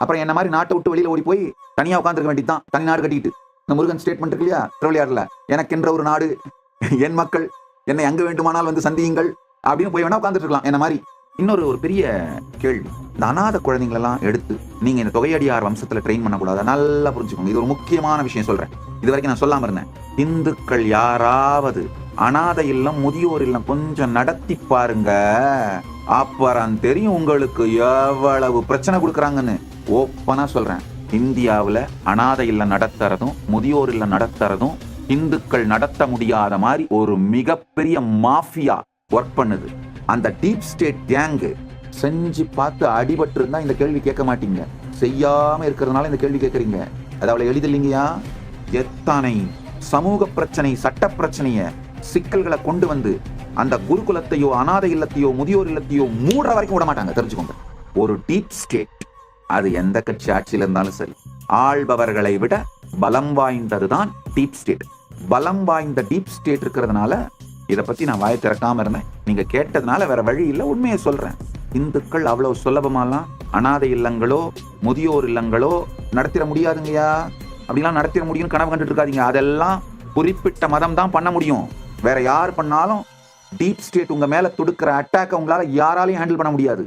அப்புறம் என்ன மாதிரி நாட்டை விட்டு வெளியில ஓடி போய் தனியா உட்காந்துருக்க வேண்டியதுதான், தனி நாடு கட்டிட்டு. இந்த முருகன் ஸ்டேட்மெண்ட் இருக்கு இல்லையா திருவிளையாடல, எனக்கென்ற ஒரு நாடு, என் மக்கள், என்னை எங்க வேண்டுமானால் வந்து சந்தியுங்கள் அப்படின்னு போய் வேணா உட்காந்துட்டு இருக்கலாம் என்ன மாதிரி. இன்னொரு ஒரு பெரிய கேள்வி, இந்த அநாத குழந்தைங்களெல்லாம் எடுத்து நீங்க இந்த தொகையடியார் வம்சத்துல ட்ரெயின் பண்ணக்கூடாது. நல்லா புரிஞ்சுக்கோங்க, இது ஒரு முக்கியமான விஷயம் சொல்றேன். இது வரைக்கும் நான் சொல்லாம இருந்தேன். இந்துக்கள் யாராவது அநாத இல்லம், முதியோர் இல்லம் கொஞ்சம் நடத்தி பாருங்க, அப்புறம் தெரியும் உங்களுக்கு எவ்வளவு பிரச்சனை கொடுக்குறாங்கன்னு. ஓப்பனா சொல்றேன், இந்தியாவில் அநாத இல்லம் நடத்துறதும் முதியோர் இல்லம் நடத்துறதும் இந்துக்கள் நடத்த முடியாத மாதிரி ஒரு மிகப்பெரிய மாஃபியா ஒர்க் பண்ணுது. அந்த டீப் ஸ்டேட் கேங்கு செஞ்சு பார்த்து அடிபட்டு இருந்தா இந்த கேள்வி கேட்க மாட்டீங்க. செய்யாம இருக்கிறதுனால இந்த கேள்வி கேட்கறீங்க. அதாவது எழுதில்லைங்கயா, எத்தனை சமூக பிரச்சனை, சட்ட பிரச்சனைய, சிக்கல்களை கொண்டு வந்து அந்த குருகுலத்தையோ அநாத இல்லத்தையோ முதியோர் இல்லத்தையோ மூடுற வரைக்கும் விட மாட்டாங்க. தெரிஞ்சுக்கோங்க, ஒரு டீப் ஸ்டேட், அது எந்த கட்சி ஆட்சியில் இருந்தாலும் சரி, ஆள்பவர்களை விட பலம் வாய்ந்ததுதான் டீப் ஸ்டேட். பலம் வாய்ந்த டீப் ஸ்டேட் இருக்கிறதுனால இதை பத்தி நான் வாயை திறக்காம இருந்தேன். நீங்க கேட்டதுனால வேற வழி இல்லை, உண்மையை சொல்றேன். இந்துக்கள் அவ்வளவு சுலபமாலாம் அநாத இல்லங்களோ முதியோர் இல்லங்களோ நடத்திட முடியாதுங்கய்யா. அப்படிலாம் நடத்திட முடியும்னு கனவு கண்டுட்டு இருக்காதீங்க. அதெல்லாம் குறிப்பிட்ட மதம் தான் பண்ண முடியும். வேற யார் பண்ணாலும் டீப் ஸ்டேட் உங்க மேல தொடுக்கிற அட்டாக்கை உங்களால யாராலையும் ஹேண்டில் பண்ண முடியாது.